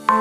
Hello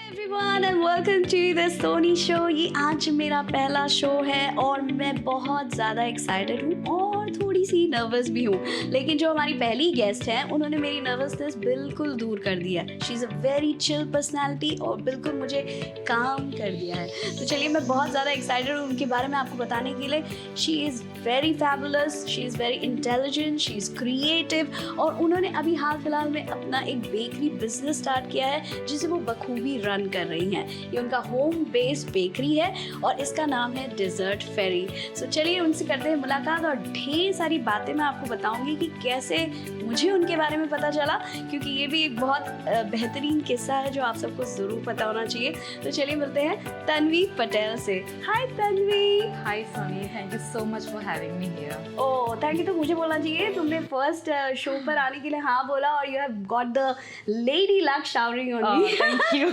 everyone and welcome to the Soni show. ये आज मेरा पहला शो है और मैं बहुत ज़्यादा एक्साइटेड हूँ और थोड़ी सी नर्वस भी हूँ। लेकिन जो हमारी पहली गेस्ट है उन्होंने मेरी नर्वसनेस बिल्कुल दूर कर दिया। She is a very chill personality और बिल्कुल मुझे काम कर दिया है। तो चलिए, मैं बहुत ज़्यादा एक्साइटेड हूँ उनके बारे में आपको बताने के लिए। She is very fabulous, she is very intelligent, she is creative और उन्होंने अभी हाल फिलहाल में अपना एक बेकरी बिजनेस स्टार्ट किया है जिसे वो बखूबी रन कर रही हैं। ये उनका होम बेस्ड बेकरी है और इसका नाम है डेजर्ट फेरी। सो चलिए उनसे करते हैं मुलाकात और ढेर सारी बातें मैं आपको बताऊंगी कि कैसे मुझे उनके बारे में पता चला, क्योंकि ये भी एक बहुत बेहतरीन किस्सा है जो आप सबको ज़रूर पता होना चाहिए। तो चलिए मिलते हैं तन्वी पटेल से। हाय Tanvi. Hi Sunny, thank you so much for having me here. Oh thank you. तो मुझे बोलना चाहिए, तुमने फर्स्ट शो पर आने के लिए हाँ बोला और you have got the lady luck showering on me. Thank you.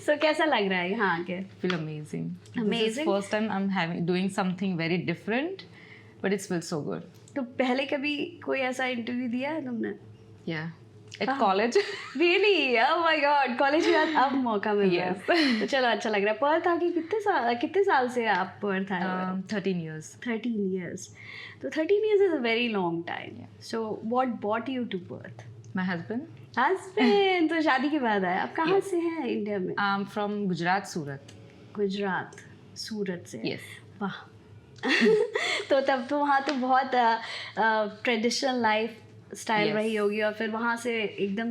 सो कैसा लग रहा है यहाँ आके? Feel amazing. This Amazing? is first time I'm doing something very different, but it feels so good. तो पहले कभी कोई ऐसा इंटरव्यू दिया है तुमने? Yeah. At college. Really? Oh my God, college के बाद अब मौका मिल गया। Yes. तो चलो अच्छा लग रहा है। पर्थ आके कितने साल से आप पर्थ आए हो? 13 years. 13 years. तो 13 years is a very long time. So what brought you to Perth? My husband. Husband. तो शादी के बाद आए। आप कहाँ से हैं इंडिया में? I'm from Gujarat, Surat. Gujarat, सूरत से? Yes. वाह। तो तब तो वहाँ तो बहुत ट्रेडिशनल लाइफ स्टाइल Yes. रही होगी और फिर वहाँ से एकदम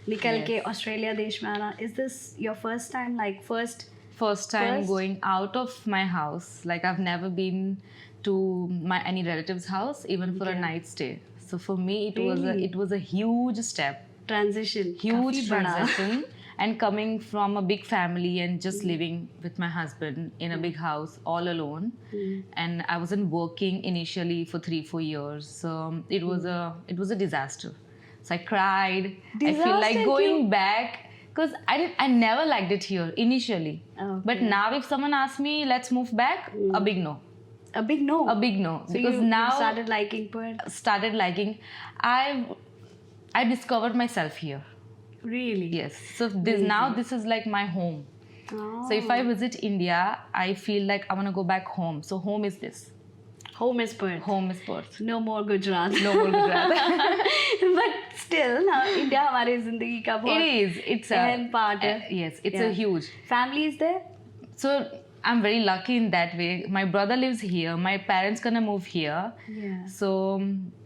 निकल Yes. के ऑस्ट्रेलिया देश में आना। Is this your first time, like first? First time First? going out of my house. Like I've never been to any relative's house, even for a Yeah. night stay. So for me, Really? it was a huge step. Transition? Huge transition. And coming from a big family and just living with my husband in a big house all alone, and I wasn't working initially for 3-4 years. So it was a disaster. So I cried. I feel Disaster like क्यों? going back because I never liked it here initially. Okay. But now if someone asks me let's move back, a big no. A big no? A big no. So Because you now started liking Perth? started liking. I discovered myself here. Really? Yes. So this is like my home. Oh. So if I visit India, I feel like I want to go back home. So home is this. Home is Perth. Home is Perth. No more Gujarat. No more Gujarat. But still, ना India हमारी जिंदगी का It बहुत is. It's a अहम part है. yes. It's a Yeah. huge. Family is there? So I'm very lucky in that way. My brother lives here. My parents gonna move here. Yeah. So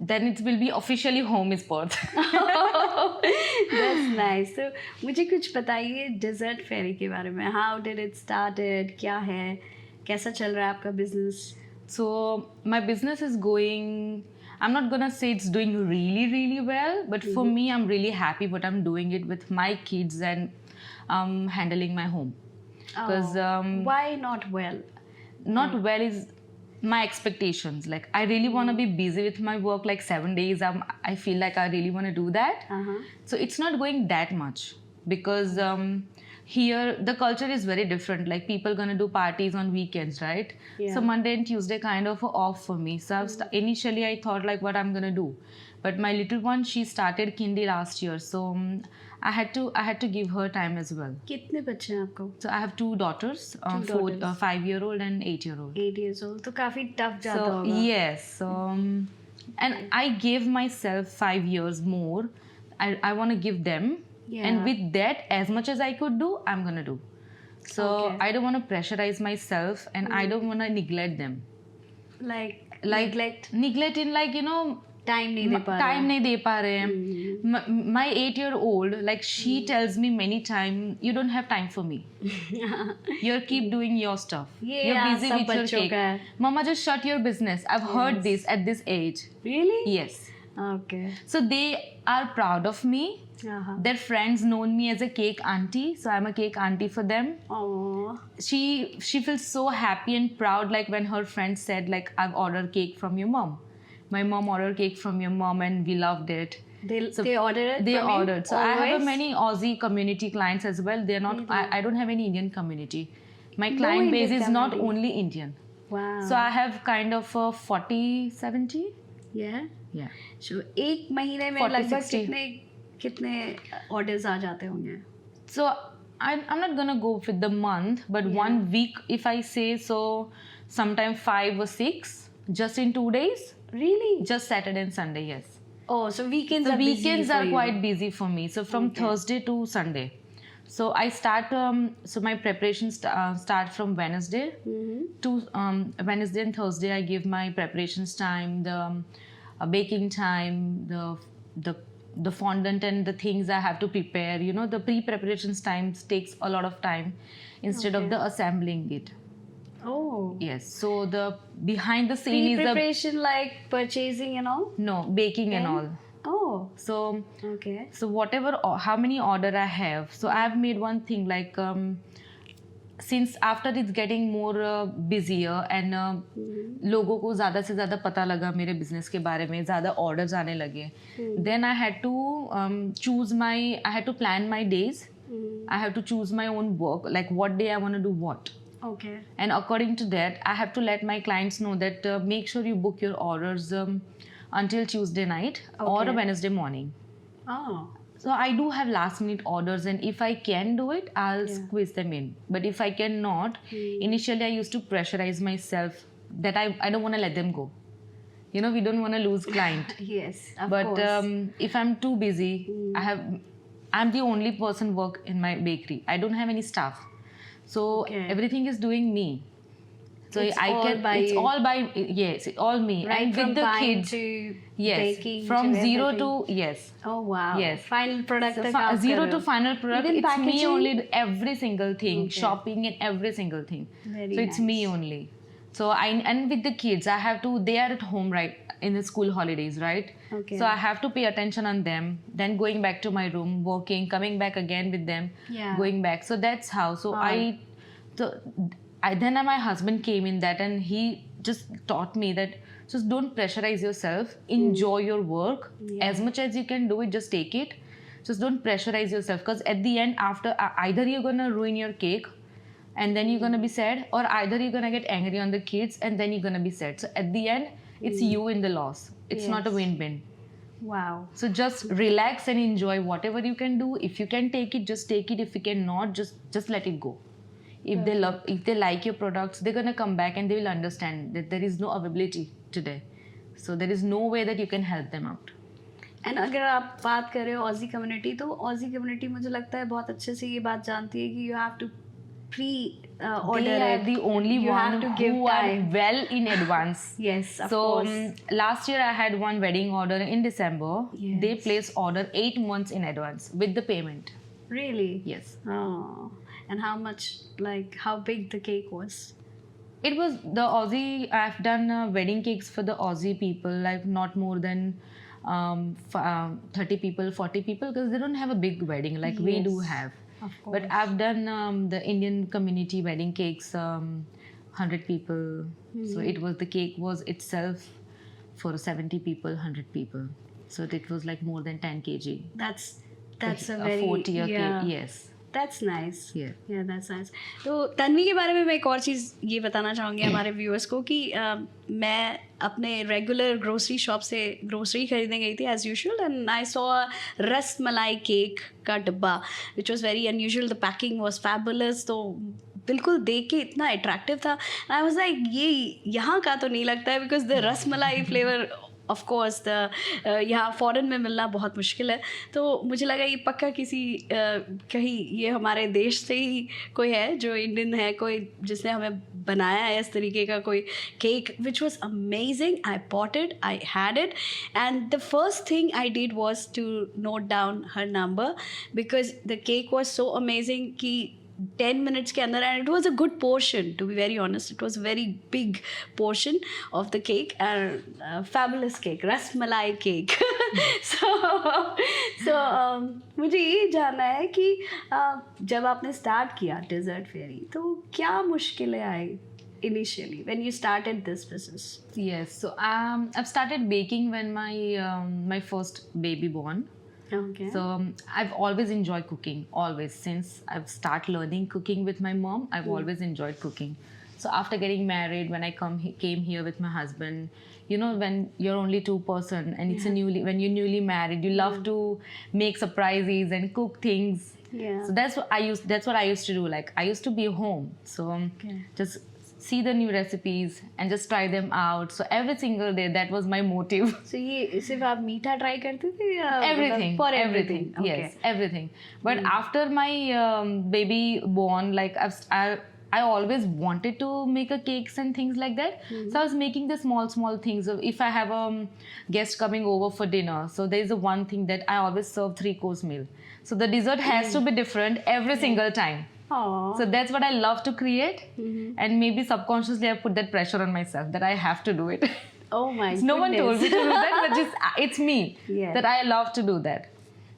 then it will be officially home is Perth. That's nice. So मुझे कुछ बताइए desert फेरी के बारे में. How did it started? क्या है? कैसा चल रहा है आपका business? So my business is going. I'm not gonna say it's doing really, really well, but for me, I'm really happy. But I'm doing it with my kids and handling my home. Because Why not well? not well is my expectations. Like I really want to be busy with my work like 7 days. I feel like I really want to do that. Uh-huh. So it's not going that much because here the culture is very different. Like people gonna do parties on weekends, right? Yeah. So Monday and Tuesday kind of off for me. So initially I thought like what I'm gonna do, but my little one, she started kindy last year, so I had to give her time as well. कितने बच्चे हैं आपको? So I have 2 daughters, daughters. 5-year-old and 8-year-old. 8 years old. तो काफी tough जाता So होगा. yes, so and I gave myself 5 years more. I want to give them, Yeah. and with that, as much as I could do, I'm gonna do. So Okay. I don't want to pressurize myself, and I don't want to neglect them. Like Like neglect in like time नहीं दे पा रहे. time नहीं दे पा रहे हैं. My 8-year-old, like she tells me many times, you don't have time for me. You keep doing your stuff. Yeah, You're busy सब with your बच्चों cake. का है. Mama, just shut your business. I've heard this at this age. Really? Yes. Okay. So they are proud of me. Uh-huh. Their friends known me as a cake auntie, so I'm a cake auntie for them. Oh. She feels so happy and proud, like when her friends said like I've ordered cake from your mom. My mom ordered cake from your mom and we loved it. They order it. They from you ordered. So I have always? many Aussie community clients as well. They're not. I don't have any Indian community. My No client base Indian is not community. only Indian. Wow. So I have kind of 40, 70. Yeah. Yeah. So एक महीने में 40, लगभग 60. कितने orders आ जाते होंगे? So I'm not gonna go with the month, but Yeah. 1 week, if I say so, sometime 5 or 6, just in 2 days, Really? just Saturday and Sunday, yes. Oh, so weekends The are busy weekends for are you. quite busy for me. So from Okay. Thursday to Sunday. So I start. So my preparations start from Wednesday Mhm. to Wednesday and Thursday. I give my preparations time, the baking time, the fondant and the things I have to prepare. You know, the pre-preparations times takes a lot of time instead of Okay. the assembling it. Oh. Yes. So the behind the scene is the Pre-preparation like purchasing and all? no baking and Yeah. all. Oh. So Okay. so whatever how many order I have, so I have made one thing like since after it's getting more busier and लोगों को ज़्यादा से ज़्यादा पता लगा मेरे business के बारे में, ज़्यादा ऑर्डर्स आने लगे, then I had to I had to plan my days. I have to choose my own work, like what day I want to do what. Okay. And according to that, I have to let my clients know that make sure you book your orders until Tuesday night or Okay. a Wednesday morning. Oh. So I do have last minute orders, and if I can do it, I'll Yeah. squeeze them in. But if I cannot, initially I used to pressurize myself that I don't want to let them go. You know, we don't want to lose client. Yes, of But course. if I'm too busy, I'm the only person work in my bakery. I don't have any staff, so Okay. everything is doing me. So It's I all can. by It's you. all by yes, all me. Right And from with the buying kids, to yes, baking from to zero everything. to yes. Oh wow. Yes. Final product So तक आप zero कर रहे to हो. final product, Even it's me packaging? only, every single thing, Okay. shopping and every single thing. Very So it's me nice. only. So and with the kids, I have to. They are at home, right, in the school holidays, right? Okay. So I have to pay attention on them. Then going back to my room, working, coming back again with them, Yeah. going back. So that's how. So Wow. then my husband came in that, and he just taught me that just don't pressurize yourself. Enjoy your work Yeah. as much as you can do it. Just take it. Just don't pressurize yourself, because at the end, after either you're gonna ruin your cake and then you're gonna be sad, or either you're gonna get angry on the kids and then you're gonna be sad. So at the end, it's you in the loss. It's not a Yes. win-win. Wow. So just relax and enjoy whatever you can do. If you can take it, just take it. If you cannot, just let it go. If they like your products, they're gonna come back and they will understand that there is no availability today. So there is no way that you can help them out. And अगर आप बात कर रहे हो Aussie community, तो Aussie community मुझे लगता है बहुत अच्छे से ये बात जानती है कि you have to pre They order are the only You have one to give who are time. well in advance. Yes, of So course. last year I had one wedding order in December. Yes. They placed order 8 months in advance with the payment. Really? Yes. Oh. And how much, like, how big the cake was? It was the Aussie. I've done wedding cakes for the Aussie people, like not more than 30 people, 40 people, because they don't have a big wedding like we do Yes, have. Of course. But I've done the Indian community wedding cakes, 100 people. So it was, the cake was itself for 70 people, 100 people. So it was like more than 10 kg. That's a very 4-tier yeah. cake. Yes. That's nice. Yeah. Yeah, that's nice. तो तन्वी के बारे में मैं एक और चीज़ ये बताना चाहूँगी हमारे व्यूअर्स को कि मैं अपने रेगुलर ग्रोसरी शॉप से ग्रोसरी खरीदने गई थी as usual, and I saw ras malai cake का डब्बा which was very unusual. The packing was fabulous. तो बिल्कुल देख के इतना अट्रैक्टिव था. आई वाज लाइक ये यहाँ का तो नहीं लगता है, बिकॉज द रस मलाई फ्लेवर ऑफ कोर्स यहाँ फॉरेन में मिलना बहुत मुश्किल है. तो मुझे लगा ये पक्का किसी कहीं ये हमारे देश से ही कोई है जो इंडियन है, कोई जिसने हमें बनाया है इस तरीके का कोई cake, which was amazing. I bought it, I had it, and the first thing I did was to note down her number, because the cake was so amazing कि 10 minutes के अंदर, and it was a good portion, to be very honest. It was a very big portion of the cake, and fabulous cake, ras malai cake. so मुझे ये जानना है कि जब आपने स्टार्ट किया डेजर्ट फेरी, तो क्या मुश्किलें आई? initially when you started this business? Yes, so I've started baking when my first baby born. Okay. So I've always enjoyed cooking, always. Since I've started learning cooking with my mom, I've always enjoyed cooking. So after getting married, when I came here with my husband, you know, when you're only two person and it's when you're newly married, you love to make surprises and cook things. Yeah. So that's what I used to do. Like I used to be home, so just see the new recipes and just try them out. So every single day, that was my motive. So ये सिर्फ आप मीठा try करते थे या Everything, for everything, Okay. yes, everything. But after my baby born, like I always wanted to make a cakes and things like that. So I was making the small things. If I have a guest coming over for dinner, so there is a one thing that I always serve 3-course meal. So the dessert has to be different every single time. Aww. So that's what I love to create, and maybe subconsciously I put that pressure on myself that I have to do it. Oh my goodness. No one told me to do that, but just it's me that I love to do that.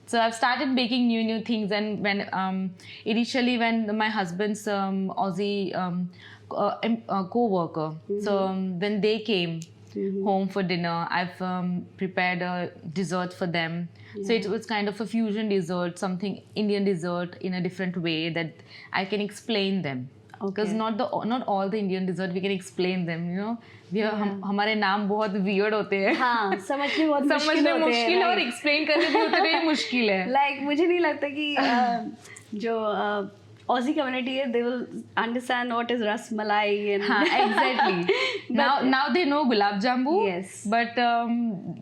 So I've started baking new things, and when initially when my husband's Aussie co-worker, so when they came home for dinner, I've prepared a dessert for them. So it was kind of a fusion dessert, something Indian dessert in a different way that I can explain them. Because not all the Indian dessert we can explain them, you know. हमारे नाम बहुत weird होते हैं. हाँ, समझने बहुत मुश्किल होते हैं. मुश्किल और explain करने भी उतने ही मुश्किल है. Like मुझे नहीं लगता कि जो Aussie community है, they will understand what is ras malai and exactly. now they know gulab jambu. Yes. But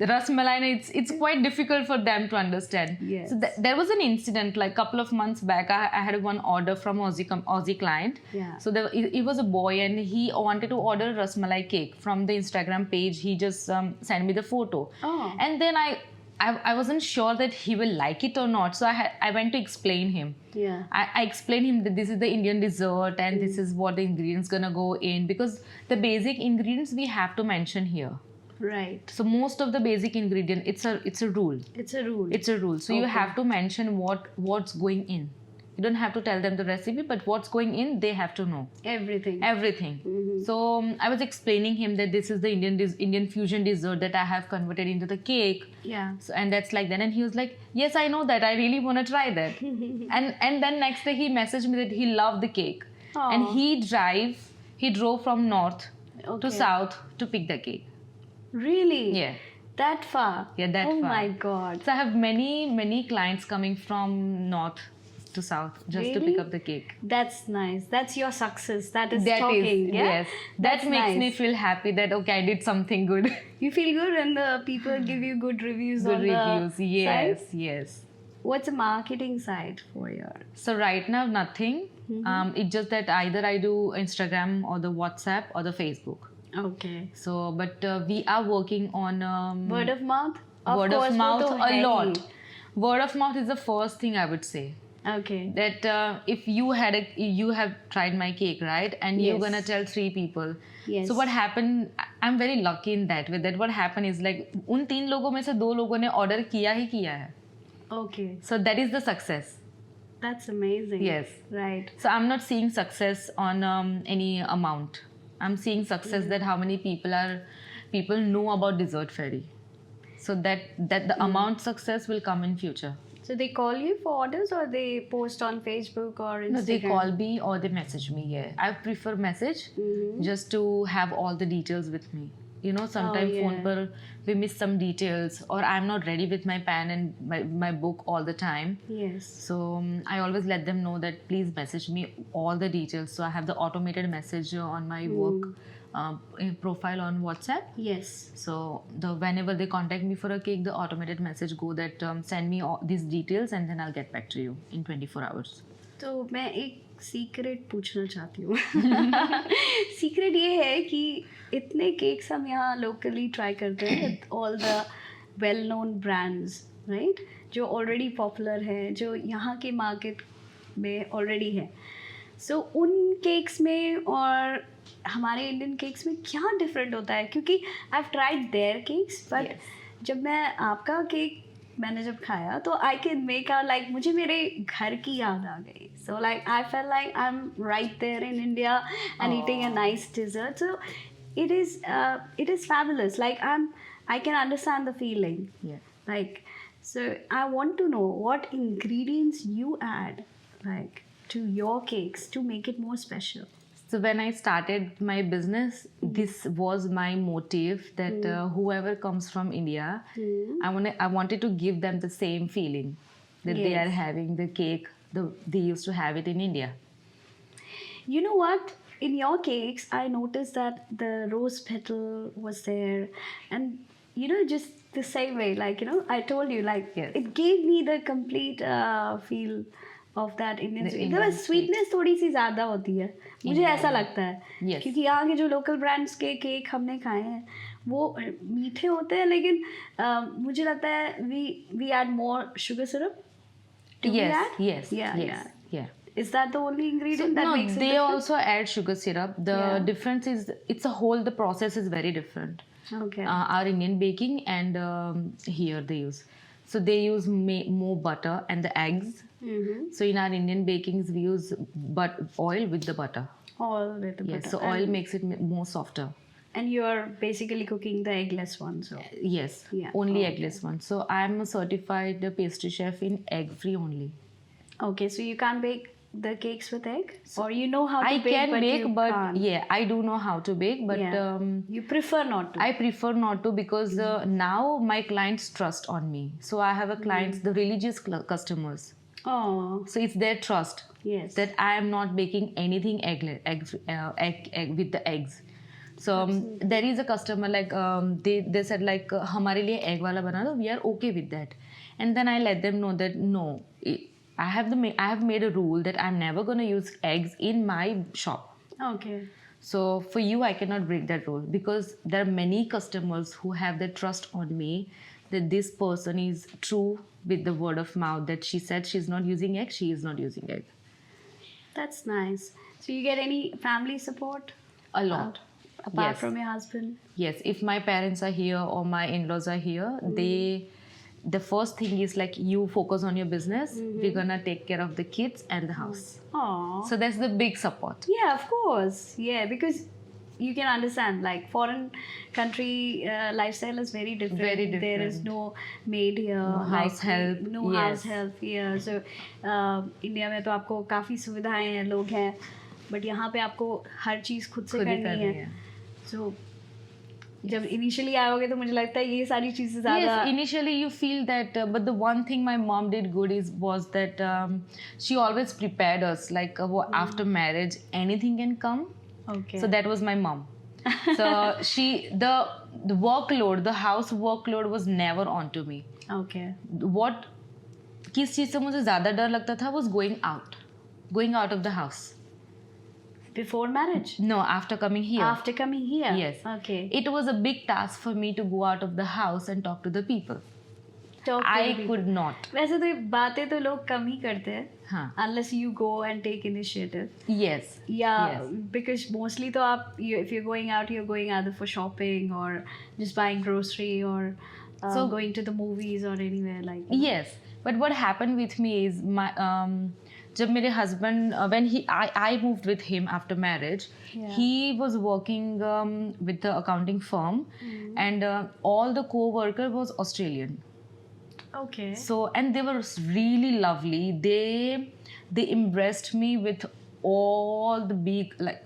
ras malai, it's quite difficult for them to understand. Yes. So there was an incident like a couple of months back. I had one order from Aussie client. Yeah. So it was a boy and he wanted to order ras malai cake from the Instagram page. He just sent me the photo. Oh. And then I wasn't sure that he will like it or not. So I went to explain him. Yeah. I explained him that this is the Indian dessert and this is what the ingredients gonna go in, because the basic ingredients we have to mention here. Right. So most of the basic ingredient, it's a rule. It's a rule. It's a rule. So you have to mention what's going in. You don't have to tell them the recipe, but what's going in, they have to know. Everything. So I was explaining him that this is the Indian fusion dessert that I have converted into the cake. Yeah. So, and that's like that. And he was like, yes, I know that. I really want to try that. and then next day he messaged me that he loved the cake. Aww. And he drove from north to south to pick the cake. Really? Yeah. That far? Yeah, that far. Oh far. my God. So I have many clients coming from north to south just to pick up the cake. That's nice. That's your success. That is talking. Yes. That makes me feel happy that okay, I did something good. You feel good when the people give you good reviews Good on reviews. the Yes, site? yes. What's the marketing side for your? So right now nothing. It's just that either I do Instagram or the WhatsApp or the Facebook. Okay. So, but we are working on Word of mouth? Word of mouth वो तो a है lot. He. Word of mouth is the first thing I would say. Okay. That if you have tried my cake, right, and you're Yes. gonna tell 3 people. Yes. So what happened? I'm very lucky in that way. That what happened is like उन 3 लोगों में से 2 लोगों ने order किया ही किया है. Okay. So that is the success. That's amazing. Yes. Right. So I'm not seeing success on any amount. I'm seeing success that how many people know about Dessert Fairy. So that the amount success will come in future. So they call you for orders or they post on Facebook or Instagram? No, they call me or they message me. Yeah, I prefer message just to have all the details with me. You know, sometimes phone per we miss some details, or I'm not ready with my pen and my book all the time. Yes. So I always let them know that please message me all the details. So I have the automated message on my work profile on WhatsApp. Yes. So whenever they contact me for a cake, the automated message go that send me all these details and then I'll get back to you in 24 hours. तो मैं एक secret पूछना चाहती हूँ. Secret ये है कि इतने केक्स हम यहाँ लोकली ट्राई करते हैं with all the well known brands, right, जो ऑलरेडी पॉपुलर है, जो यहाँ के मार्केट में ऑलरेडी है. सो उन केक्स में और हमारे इंडियन केक्स में क्या डिफरेंट होता है? क्योंकि I have tried there cakes, but जब मैं आपका केक मैंने जब खाया तो I can make out like मुझे मेरे घर की याद आ गई. So like I felt like I'm right there in India and eating a nice dessert. So it is fabulous. Like I can understand the feeling. Yeah. Like, so I want to know what ingredients you add, like, to your cakes to make it more special. So when I started my business, this was my motive that whoever comes from India, I wanted to give them the same feeling that they are Yes. having the cake. They used to have it in India. You know what? In your cakes, I noticed that the rose petal was there, and just the same way, like I told you, like Yes. it gave me the complete feel of that Indian The sweet. Indian बस sweetness थोड़ी सी ज़्यादा होती है, मुझे Yeah. ऐसा लगता है, Yes. क्योंकि यहाँ के जो लोकल ब्रांड्स के केक हमने खाए हैं वो मीठे होते हैं, लेकिन मुझे लगता है we add more sugar syrup. Do we Yes, add? yes, Yeah, yes, yeah. Is that the only ingredient that No, makes it they different? also add sugar syrup. The Yeah. difference is it's a whole. The process is very different. Okay. Our Indian baking and here they use. So they use more butter and the eggs. Mm-hmm. So in our Indian bakings we use oil with the butter. All with the Yes. butter. So oil makes it more softer. And you're basically cooking the eggless one, so. Yes. Yeah. Only Oh, eggless one. So I'm a certified pastry chef in egg free only. Okay, so you can't bake the cakes with egg, or you know how to I bake, can but bake, you but can't. yeah, I do know how to bake, but Yeah. You prefer not to. I prefer not to because now my clients trust on me. So I have a clients, the religious customers. Oh, So it's their trust yes. that I am not baking anything egg with the eggs. So there is a customer like they said like हमारे लिए egg वाला बना दो. We are okay with that. And then I let them know that no, I have made a rule that I'm never going to use eggs in my shop. Okay. So for you, I cannot break that rule because there are many customers who have that trust on me that this person is true with the word of mouth that she said she's not using egg, she is not using egg. That's nice. So you get any family support A lot. apart Yes. from your husband? Yes, if my parents are here or my in-laws are here, the first thing is like you focus on your business. We're gonna take care of the kids and the house. Oh. So that's the big support. Yeah, of course. Yeah, because you can understand, like, foreign country lifestyle is very different. Very There is different. no maid here, No house help, no yes. house help here. So India में तो आपको काफ़ी सुविधाएं हैं, लोग हैं, but यहाँ पे आपको हर चीज़ खुद से खुद ही करनी करनी है. है. So जब इनिशियली आओगे तो मुझे लगता है ये सारी चीज़ें ज़्यादा. Yes, initially you feel that, but the one thing my mom did good was that she always prepared us. Like after marriage, anything can come. Okay. So that was my mom. So the workload, the house workload was never onto me. Okay. What किस चीज़ से मुझे ज़्यादा डर लगता था was going out of the house. Before marriage? No, after coming here. After coming here? Yes. Okay. It was a big task for me to go out of the house and talk to the people. Talk to the I people. could not. वैसे तो ये बातें तो लोग कम ही करते हैं, हाँ. unless you go and take initiative. Yes. Yeah, Yes. because mostly तो आप if you're going out, you're going either for shopping or just buying grocery or So- going to the movies or anywhere like. Yes, but what happened with me is my जब मेरे husband when I moved with him after marriage, Yeah. he was working with the accounting firm, and all the co-worker was Australian. Okay. So and they were really lovely. They embraced me with all the big like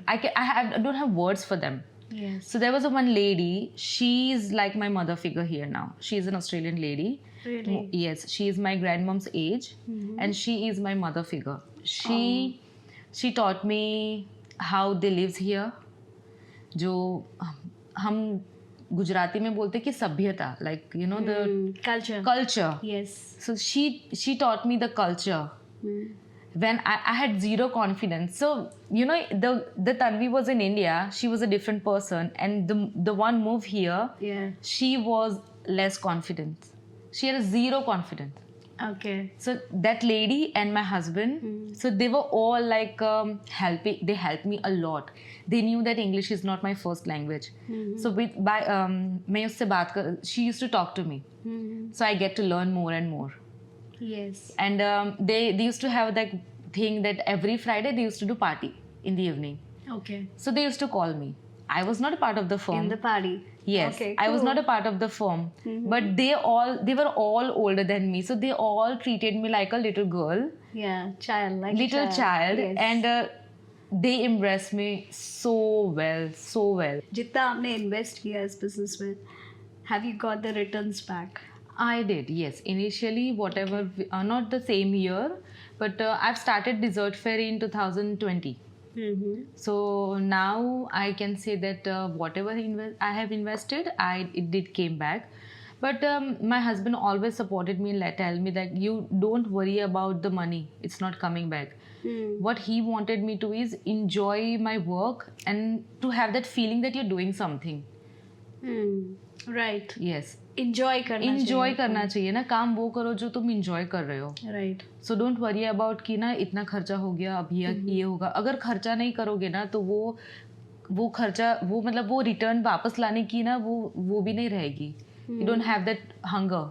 I don't have words for them. Yes. So there was one lady. She's like my mother figure here now. She's an Australian lady. Really? Yes, she is my grandmom's age, and she is my mother figure. She taught me how they lives here. जो हम गुजराती में बोलते कि सभ्यता, like you know the culture. Yes. So she taught me the culture. When I had zero confidence. So, you know, the Tanvi was in India, she was a different person, and the one moved here, Yeah. she was less confident. She had zero confidence. Okay. So that lady and my husband, so they were all like helping. They helped me a lot. They knew that English is not my first language. So मैं उससे बात कर, she used to talk to me. So I get to learn more and more. Yes. And they used to have that thing that every Friday they used to do party in the evening. Okay. So they used to call me. I was not a part of the firm. In the party. Yes, Okay, I was cool. not a part of the firm, but they were all older than me, so they all treated me like a little girl, Yeah, child, like little child, Yes. and they embraced me so well, so well. जितना आपने invest किया इस business में, have you got the returns back? I did, yes. Initially, whatever, not the same year, but I've started Dessert Fair in 2020. Mm-hmm. So now I can say that whatever I have invested, it did came back. But my husband always supported me and tell me that you don't worry about the money; it's not coming back. What he wanted me to is enjoy my work and to have that feeling that you're doing something. Right. Yes. Enjoy करना Enjoy करना चाहिए ना, काम वो करो जो तुम enjoy कर रहे हो. Right. So don't worry about कि ना इतना खर्चा हो गया, अब ये होगा. अगर खर्चा नहीं करोगे ना तो वो खर्चा मतलब वो रिटर्न वापस लाने की ना वो भी नहीं रहेगी. You don't have that hunger.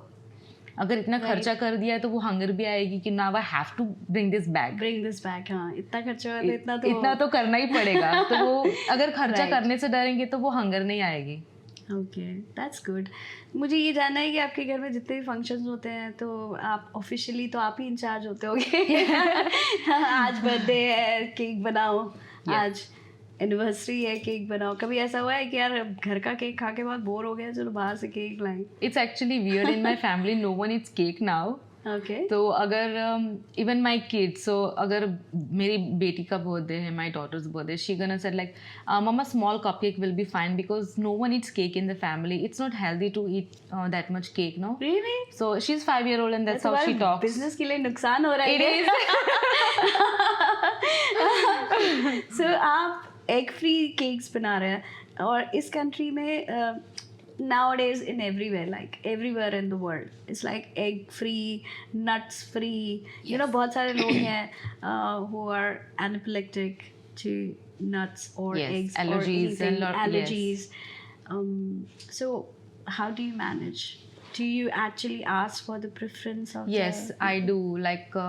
अगर इतना खर्चा कर दिया है तो वो हंगर भी आएगी कि now I have to bring this back. Bring this back. हाँ, इतना खर्चा हुआ तो इतना तो करना ही पड़ेगा. तो वो अगर खर्चा Right. करने से डरेंगे तो वो हंगर नहीं आएगी. Okay, that's good. मुझे ये जानना है कि आपके घर में जितने भी फंक्शंस होते हैं तो आप ऑफिशियली तो आप ही इंचार्ज होते होगे. आज बर्थडे है, केक बनाओ. आज एनिवर्सरी है, केक बनाओ. कभी ऐसा हुआ है कि यार घर का केक खा के बहुत बोर हो गया, चलो बाहर से केक लाएं? It's actually weird in my family. No one eats cake now. Okay. तो अगर इवन माई किड्स, सो अगर मेरी बेटी का बर्थडे है, my daughter's birthday, she gonna said like mumma small cupcake will be fine because no one eats cake in the family. It's not healthy to eat that much cake, no. Really? So she is 5 years old and that's how she talks. Business के लिए नुकसान हो रहा है. It is. सो आप egg free cakes बना रहे हैं और इस कंट्री में nowadays in everywhere in the world it's like egg free, nuts free. You know, बहुत सारे लोग हैं who are anaphylactic to nuts or Yes, eggs allergies or and anything, allergies. So how do you manage? Do you actually ask for the preference of Yes, the... I do. Like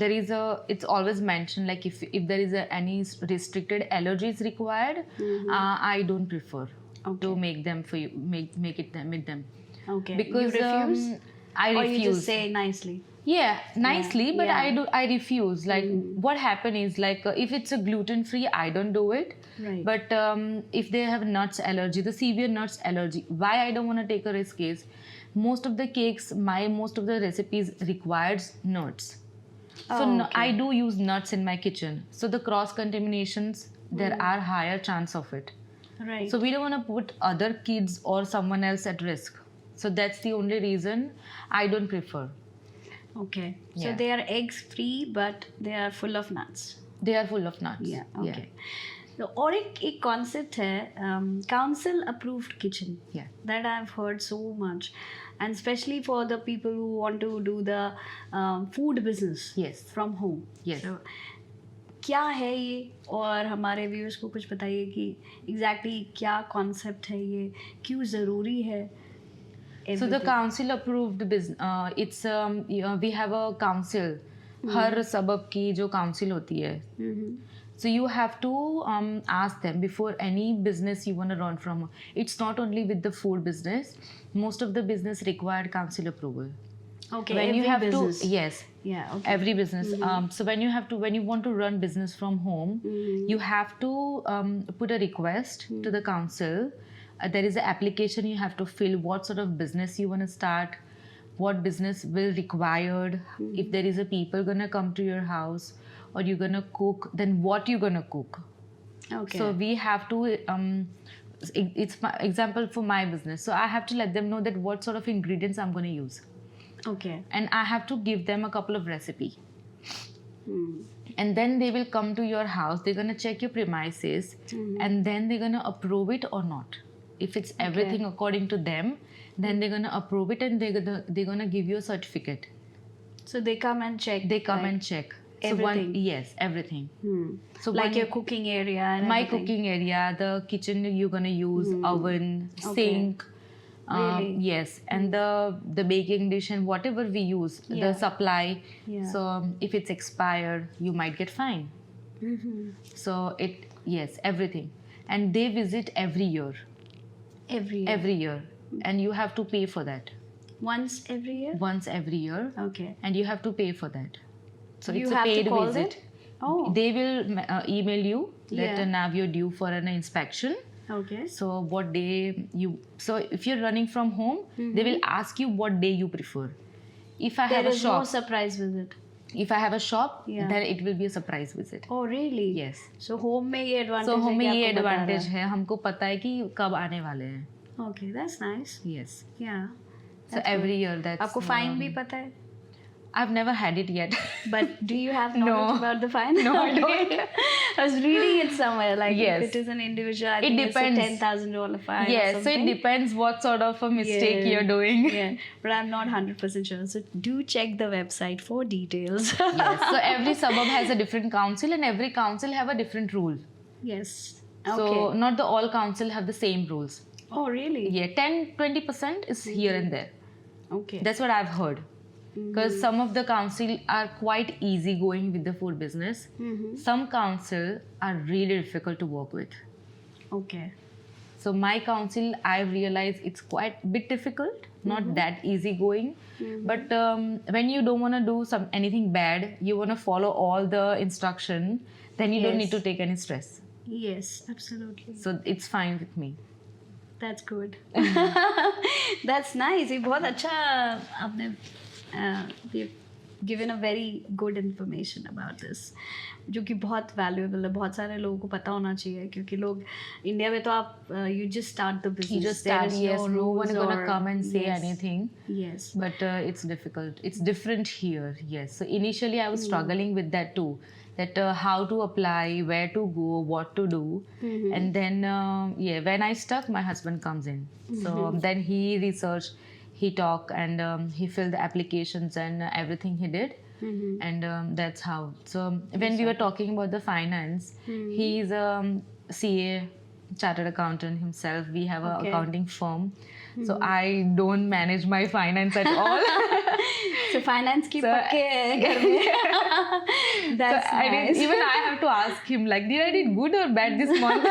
there is it's always mentioned like if there is any restricted allergies required, I don't prefer to make them for you, make them. Okay. Because you refuse? I or refuse. you just say nicely? Yeah, nicely, but yeah. I refuse. Like what happened is like if it's a gluten free, I don't do it. Right. But if they have nuts allergy, the severe nuts allergy, why I don't want to take a risk is most of the cakes, most of the recipes requires nuts. So okay. I do use nuts in my kitchen. So the cross contaminations, there are higher chance of it. Right. So we don't want to put other kids or someone else at risk. So that's the only reason I don't prefer. Okay. So Yeah. they are eggs free, but they are full of nuts. They are full of nuts. Yeah. Okay. तो और एक concept है council approved kitchen. Yeah. That I've heard so much, and especially for the people who want to do the food business. Yes. From home. Yes. So, क्या है ये, और हमारे viewers को कुछ बताइए कि एग्जैक्टली क्या कॉन्सेप्ट है ये, क्यों ज़रूरी है. So the council approved business. It's we have a council. हर सबब की जो council होती है. So you have to ask them before any business you want to run from. It's not only with the food business. Most of the business required council approval. Okay. When every you have business. to, yes. Yeah. Okay. Every business. So when you want to run business from home, you have to put a request to the council. There is an application you have to fill. What sort of business you want to start? What business will required? If there is a people gonna come to your house, or you're gonna cook, then what you gonna cook? Okay. So we have to. It's my example for my business. So I have to let them know that what sort of ingredients I'm gonna use. Okay. And I have to give them a couple of recipe. And then they will come to your house. They're gonna check your premises, and then they're gonna approve it or not. If it's everything according to them, then they're gonna approve it, and they're gonna give you a certificate. So they come and check. They come and check. Everything. Yes, everything. So like your cooking area and my everything. cooking area, the kitchen you're gonna use, oven, sink, Really? Yes, and the baking dish and whatever we use, the Yeah. supply. Yeah. So if it's expired, you might get fined. Mm-hmm. So yes, everything, and they visit every year, Every year. and you have to pay for that Once every year? once every year, Okay. and you have to pay for that. So You it's a have to paid call visit. them? Oh. They will email you that Yeah. now you're due for an inspection. Okay. So what day you? So if you're running from home, they will ask you what day you prefer. If I have There a is shop, no surprise visit. if I have a shop, Yeah. then it will be a surprise visit. Oh really? Yes. So home में ये advantage So है हमें कि ये आपको बता रहा advantage है, हमको पता है कि कब आने वाले हैं. है. Okay, that's nice. Yes. Yeah. So every year that's. आपको फाइन भी पता है? I've never had it yet. But do you have No. knowledge about the fine? No, I don't. I was reading it somewhere. Like Yes. if it is an individual, I It think depends. it's a $10,000 fine. or Yes. So it something. depends what sort of a mistake Yeah. you're doing. Yeah, but I'm not 100% sure. So do check the website for details. Yes. So every suburb has a different council, and every council have a different rule. Yes. So Okay. not the all council have the same rules. Oh really? Yeah, 10-20% is here and there. Okay. That's what I've heard. Because some of the council are quite easygoing with the food business. Mm-hmm. Some council are really difficult to work with. Okay. So my council, I've realized it's quite a bit difficult, not that easygoing. But when you don't want to do anything bad, you want to follow all the instruction, then you don't need Yes. to take any stress. Yes, absolutely. So it's fine with me. That's good. That's nice. ये बहुत अच्छा आपने given a very good information about this, जो कि बहुत valuable है. बहुत सारे लोगों को पता होना चाहिए क्योंकि लोग इंडिया में तो आप you just start the business. You just There start, is yes, no one rules is gonna or- come and say Yes. anything. Yes. But it's difficult. It's different here, yes. So initially I was struggling with that too. That how to apply, where to go, what to do. And then, when I stuck, my husband comes in. So then he researched, he talked, and he filled the applications and everything he did. And that's how. So when we were talking about the finance, he's CA, chartered accountant himself. We have an Okay. accounting firm. So I don't manage my finance at all. So finance की So- पक्के है घर में. That's So nice. even I have to ask him, like, did I did good or bad this month?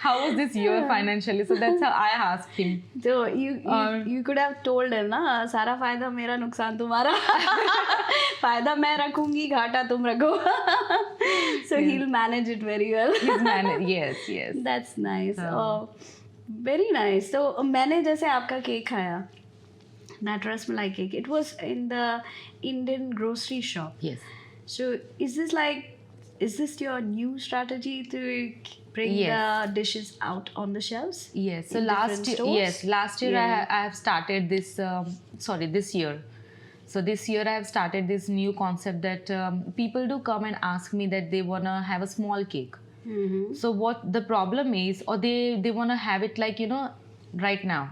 How was this year financially? So that's how I asked him. So you could have told him ना सारा फायदा मेरा नुकसान तुम्हारा. फायदा मैं रखूंगी घाटा तुम रखो. So he'll manage it very well. Yes, yes. That's nice. हाँ. Oh, very nice. So मैंने जैसे आपका केक खाया, that rasmalai cake, it was in the Indian grocery shop. Yes. So is this your new strategy to bring Yes. the dishes out on the shelves? Yes. So In last different year, stores? yes, last year Yeah. I have started this. This year. So this year I have started this new concept that people do come and ask me that they wanna have a small cake. Mm-hmm. So what the problem is, or they wanna have it like right now.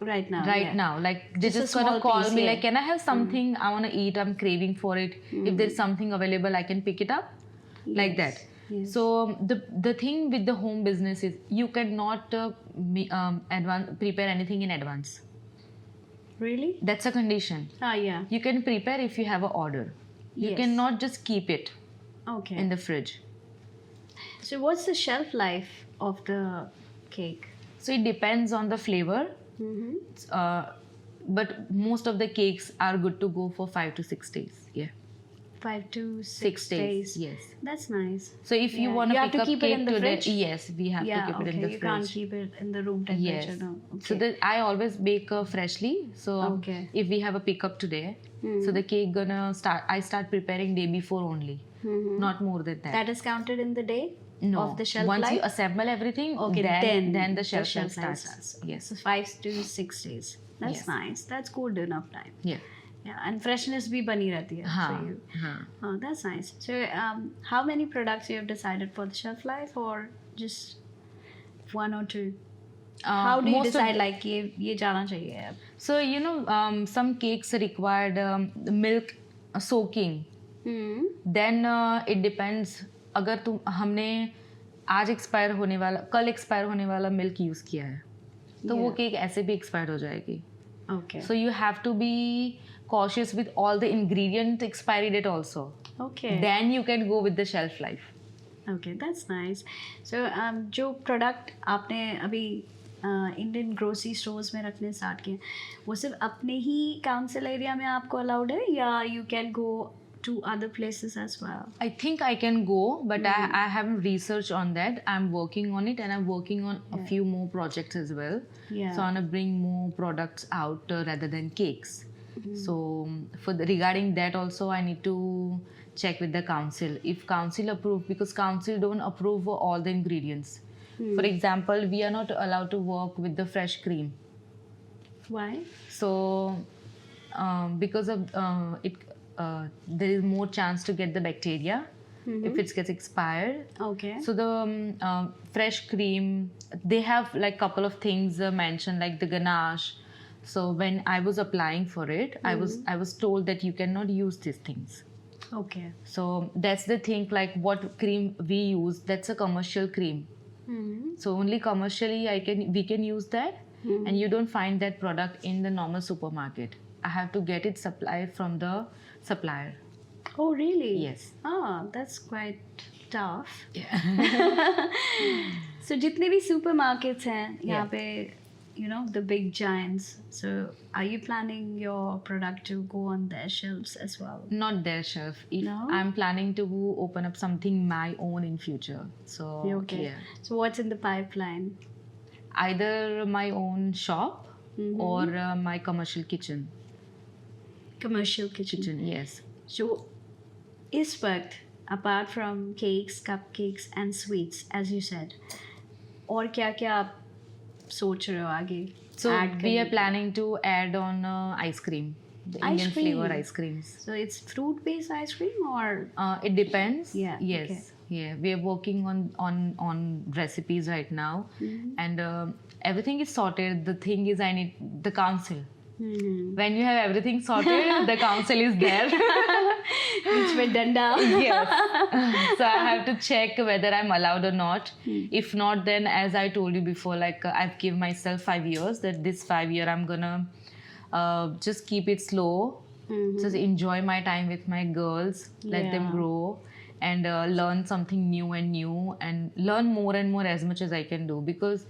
Right now. Right yeah. now, like they're Just a just gonna small call piece, me yeah. like, can I have something I want to eat, I'm craving for it, if there's something available I can pick it up, like that. Yes. So the thing with the home business is you cannot prepare anything in advance. Really? That's a condition. Yeah. You can prepare if you have an order. You Yes. cannot just keep it Okay. in the fridge. So what's the shelf life of the cake? So it depends on the flavor. Mm-hmm. But most of the cakes are good to go for 5 to 6 days. Yeah. 5 to 6 6 days. Yes. That's nice. So if you Yeah. want You to have pick to up keep it cake in the today, fridge? yes, we have Yeah, to keep it in the you fridge. can't keep it in the room temperature. Yes. No. Okay. So I always bake freshly. So Okay. if we have a pickup today, so the cake I start preparing day before only, not more than that. That is counted in the day No. of the shelf Once life? you assemble everything, Okay, then the shelf life life starts. Okay, Yes. So 5 to 6 days. That's Yes. nice. That's good enough time. Yeah. Yeah, and freshness भी बनी रहती है. हाँ. So you, हाँ. oh, that's nice. So how many products you have decided for the shelf life, or just one or two? How do you most of decide like ये जाना चाहिए अब? So some cakes required milk soaking. Then it depends. अगर हमने आज कल expire होने वाला मिल्क यूज किया है, तो वो Yeah. केक ऐसे भी एक्सपायर हो जाएगी. Okay. So you have to be cautious with all the ingredient expiry date also. Okay. Then you can go with the shelf life. Okay, that's nice. So जो product आपने अभी Indian grocery stores में रखने start किए वो सिर्फ अपने ही council area में आपको अलाउड है या you can go to other places as well? I think I can go, but I haven't researched on that. I'm working on it, and I'm working on a few more projects as well. Yeah. So I want to bring more products out rather than cakes. So regarding that also, I need to check with the council if council approve, because council don't approve all the ingredients. For example, we are not allowed to work with the fresh cream. Why? So because of it, there is more chance to get the bacteria if it gets expired. Okay. So the fresh cream, they have like couple of things mentioned, like the ganache. So when I was applying for it, I was told that you cannot use these things. Okay. So that's the thing, like what cream we use, that's a commercial cream. So only commercially we can use that, and you don't find that product in the normal supermarket. I have to get it supplied from the supplier. Oh, really? Yes. Ah, that's quite tough. Yeah. So जितने भी supermarkets हैं यहाँ Yeah. पे, you know, the big giants. So are you planning your product to go on their shelves as well? Not their shelf. No? I'm planning to open up something my own in future. So Okay. yeah, So what's in the pipeline? either my own shop or my commercial kitchen. Commercial kitchen. Yes. So इस वक्त apart from cakes, cupcakes and sweets, as you said, और क्या क्या आप सोच रहे हो आगे So add we are करने? planning to add on ice cream, the Ice Indian flavor cream? ice creams. So it's fruit based ice cream or? It depends. Yeah, Yes. okay. Yeah. We are working on recipes right now, and everything is sorted. The thing is, I need the council. When you have everything sorted, the council is there. बीच में डंडा. Yes. So I have to check whether I'm allowed or not. If not, then as I told you before, like I've given myself 5 years, that this 5 year I'm gonna just keep it slow, just enjoy my time with my girls, let them Yeah. grow, and learn something new and learn more and more as much as I can do, because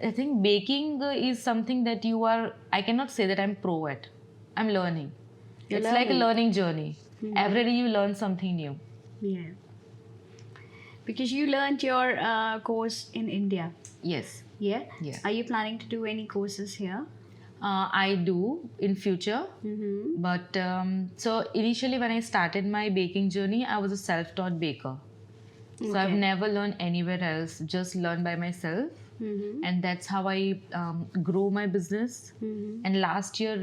I think baking is something that I cannot say that I'm pro at. I'm learning. You're It's like a learning. learning journey. Every day you learn something new. Yeah. Because you learned your course in India. Yes. Yeah? Yeah. Are you planning to do any courses here? I do in future. But so initially when I started my baking journey, I was a self-taught baker. So I've Okay. never learned anywhere else, just learned by myself. And that's how I grow my business. And last year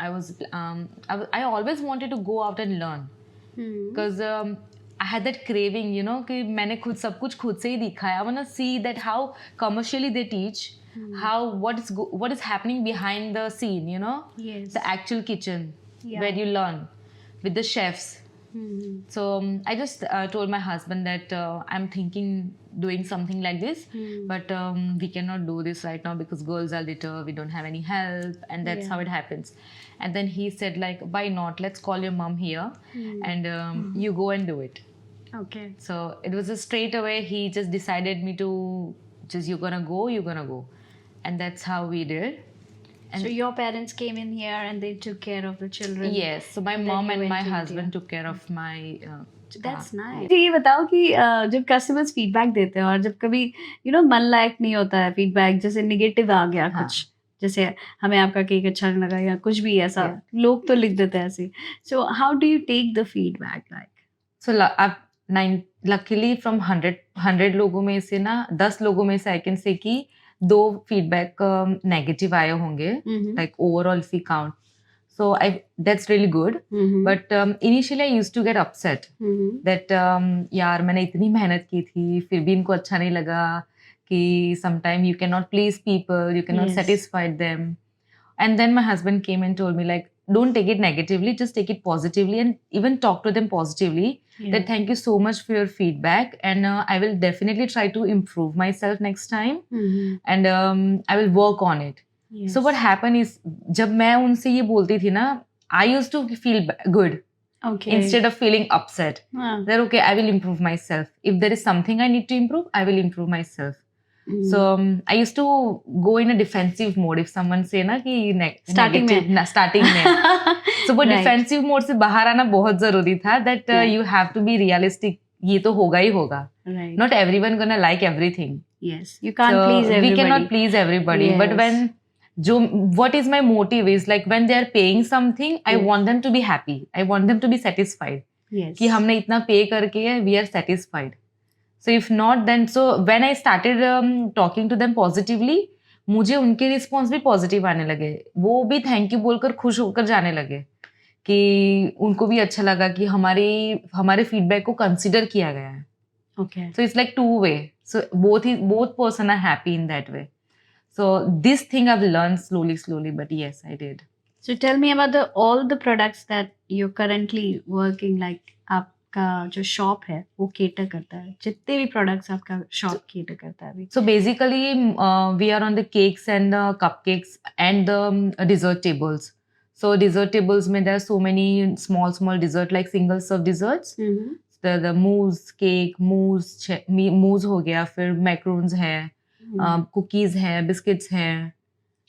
I always wanted to go out and learn, because I had that craving, you know, कि मैंने खुद सब कुछ खुद से ही दिखा है. I want to see that how commercially they teach, how what is happening behind the scene, you know, Yes. the actual kitchen Yeah. where you learn with the chefs. So I just told my husband that I'm thinking doing something like this, but we cannot do this right now because girls are little, we don't have any help, and that's Yeah. how it happens. And then he said, like, why not? Let's call your mom here, and you go and do it. Okay. So it was just straight away. He just decided me to just you're gonna go, and that's how we did. And So your parents came in here and they took care of the children. yes, so my then mom you and went my to husband India. took care of my. That's nice. तो ये बताओ कि जब customers feedback देते हैं और जब कभी मन लायक नहीं होता है फीडबैक, जैसे निगेटिव आ गया हाँ. कुछ, जैसे हमें आपका केक अच्छा नहीं लगा या कुछ भी ऐसा, लोग तो लिख देते हैं ऐसे. So how do you take the feedback like? So luckily from 100 लोगों में से ना 10 लोगों में से I can say कि 2 फीडबैक नेगेटिव आए होंगे, like overall if we count. So that's really good. But initially I used to get upset that यार मैंने इतनी मेहनत की थी फिर भी इनको अच्छा नहीं लगा, कि sometime you cannot please people, you cannot Yes. satisfy them. And then my husband came and told me, like, don't take it negatively, just take it positively and even talk to them positively. Yeah. That thank you so much for your feedback, and I will definitely try to improve myself next time, Mhm. and I will work on it. Yes. So what happened is, जब मैं उनसे ये बोलती थी ना, I used to feel good Okay. instead of feeling upset. Ah. That okay, I will improve myself. If there is something I need to improve, I will improve myself. Mhm. So I used to go in a defensive mode if someone say ना कि Starting negative ना starting में. So वो Right. defensive mode से बाहर आना बहुत जरूरी था. That Yeah. you have to be realistic. ये तो होगा ही होगा. Right. Not everyone gonna like everything. Yes. You can't So please everybody. we cannot please everybody. But Yes. when what is my motive is like when they are paying something, I Yes. want them to be happy. I want them to be satisfied. Yes. कि हमने इतना पे करके we are satisfied. So if not, then so when I started talking to them positively, मुझे उनके response भी positive आने लगे. वो भी थैंक यू बोलकर खुश होकर जाने लगे कि उनको भी अच्छा लगा कि हमारे फीडबैक को कंसिडर किया गया है. Okay. So it's like two way. So both person are happy in that way. So this thing I've learned slowly, but yes, I did. So tell me about all the products that you're currently working, like आपका जो shop है वो cater करता है, जितने भी products आपका shop cater करता है अभी. So basically, we are on the cakes and the cupcakes and the dessert tables. So dessert tables में there are so many small dessert like single serve desserts. Mhm. The mousse cake, mousse हो गया, फिर macaroons है, cookies है, biscuits है,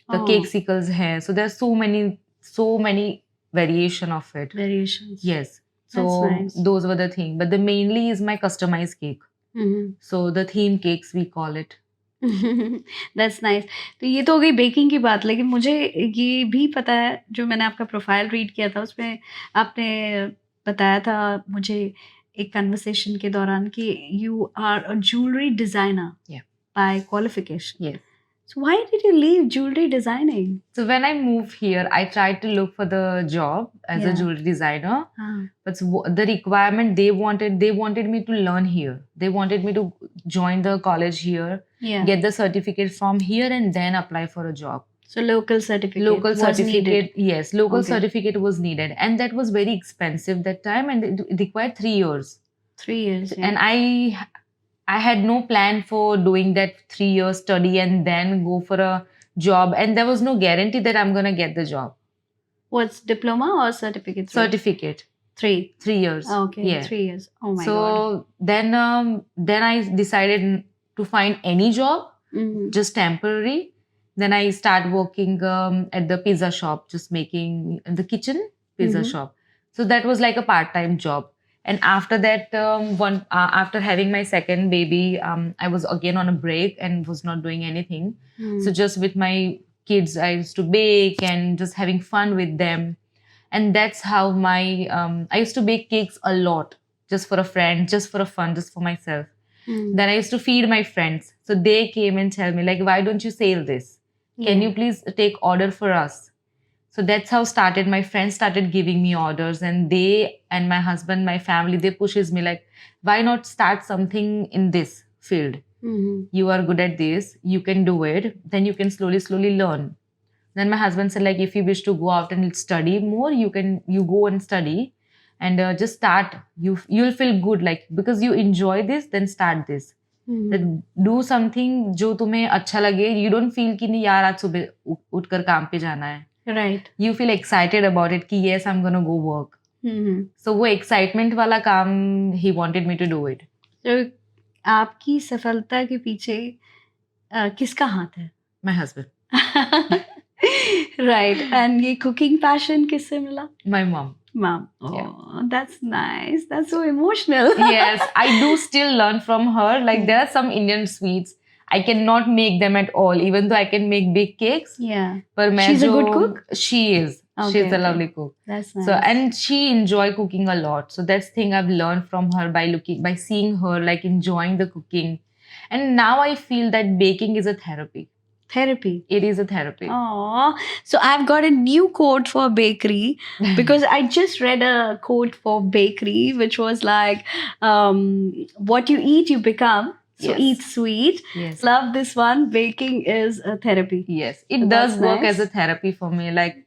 the Oh. cakesicles है. So there are so many variation of it. Variations. Yes. So That's nice. those were the thing. But the mainly is my customized cake. Mhm. So the theme cakes we call it. That's nice. तो ये तो हो गई baking की बात, लेकिन मुझे ये भी पता है, जो मैंने आपका प्रोफाइल रीड किया था उसमें आपने बताया था मुझे एक कन्वर्सेशन के दौरान कि you are a jewellery designer Yeah. By qualification. Yes. So why did you leave jewelry designing? So when I moved here, I tried to look for the job as a Yeah. jewelry designer. Ah. But the requirement they wanted me to learn here. They wanted me to join the college here, Yeah. get the certificate from here, and then apply for a job. So local certificate. Local was certificate, needed. yes, local Okay. certificate was needed, and that was very expensive that time, and it required 3 years. 3 years. Yeah. And I had no plan for doing that 3-year study and then go for a job, and there was no guarantee that I'm gonna get the job. What's diploma or certificate? Certificate, 3. 3 years. Okay. Yeah. 3 years. Oh my So god. then I decided to find any job, Mhm. just temporary. Then I start working at the pizza shop, just making in the kitchen pizza Mhm. shop. So that was like a part-time job. And after that, after having my second baby, I was again on a break and was not doing anything. Hmm. So just with my kids, I used to bake and just having fun with them. And that's how I used to bake cakes a lot, just for a friend, just for a fun, just for myself. Hmm. Then I used to feed my friends. So they came and tell me like, why don't you sell this? Can Yeah. you please take order for us? So that's how started. My friends started giving me orders, and they and my husband, my family, they pushes me like, why not start something in this field? Mhm. You are good at this, you can do it, then you can slowly learn. Then my husband said like, if you wish to go out and study more, you go and study, and just start. You'll feel good, like because you enjoy this, then start this. Mhm. That do something जो तुम्हें अच्छा लगे. You don't feel कि नहीं यार आज सुबह उठकर काम पे जाना है. Right. You feel excited about it कि yes, I'm gonna go work. Mhm. So वो excitement वाला काम he wanted me to do it. So आपकी सफलता के पीछे किसका हाथ है? My husband. Right. And ये cooking passion किससे मिला? My mom. Mom. Oh, Yeah. that's nice. That's so emotional. Yes, I do still learn from her. Like there are some Indian sweets I cannot make them at all, even though I can make big cakes. Yeah. पर मैं She's a जो- good cook? She is. Okay, She's a okay. lovely cook. That's nice. So and she enjoy cooking a lot. So that's thing I've learned from her by seeing her like enjoying the cooking. And now I feel that baking is a therapy. Therapy. It is a therapy. Oh, so I've got a new quote for bakery because I just read a quote for bakery which was like, what you eat, you become. So Yes. eat sweet. Yes. Love this one. Baking is a therapy. Yes. It So does that's work nice. as a therapy for me. Like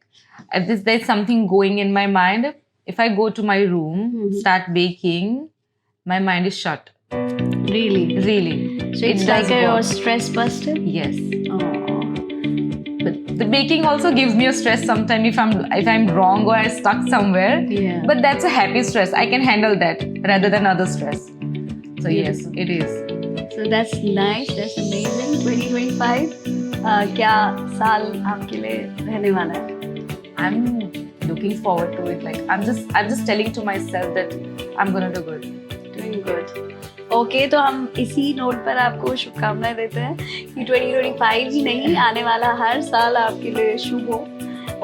if there's something going in my mind, if I go to my room, start baking, my mind is shut. Really? Really. So it's It like does a work. stress buster? Yes. Oh. But the baking also gives me a stress sometimes if I'm wrong or I stuck somewhere. Yeah. But that's a happy stress. I can handle that rather than other stress. So yes, Beautiful. it is. So that's nice, that's amazing. 2025 क्या साल आपके लिए रहने वाला है? I'm looking forward to it. Like I'm just telling to myself that I'm gonna do good. Doing good. Okay तो हम इसी नोट पर आपको शुभकामनाएं देते हैं कि 2025 ही नहीं, आने वाला हर साल आपके लिए शुभ हो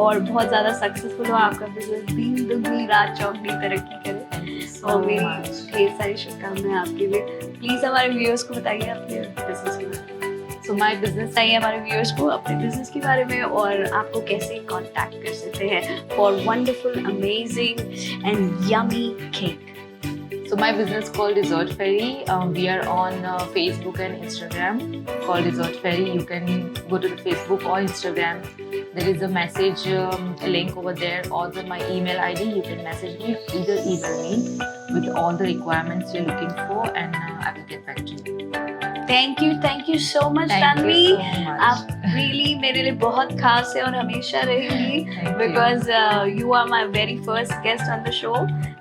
और बहुत ज़्यादा सक्सेसफुल हो, आपका बिजनेस दिन दुगनी रात चौगनी तरक्की करे। और मेरी ढेर सारी शुभकामनाएं आपके लिए। प्लीज़ हमारे व्यूअर्स को बताइए अपने बिजनेस के बारे में। So my business. बताइए हमारे व्यूअर्स को अपने बिजनेस के बारे में और आपको कैसे कांटेक्ट कर सकते हैं for wonderful amazing and yummy cake. So my business called Resort Ferry. We are on Facebook and Instagram called Resort Ferry. You can go to the Facebook or Instagram. There is a message a link over there, or my email ID. You can message me, either email me with all the requirements you're looking for, and I will get back to you. Thank you so much Thank Tanvi. you so much. आप really मेरे लिए बहुत खास है और हमेशा रहेंगी Thank you. Because you are my very first guest on the show.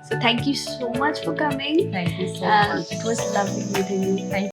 So thank you so much for coming. Thank you so much. It was lovely meeting you. Thank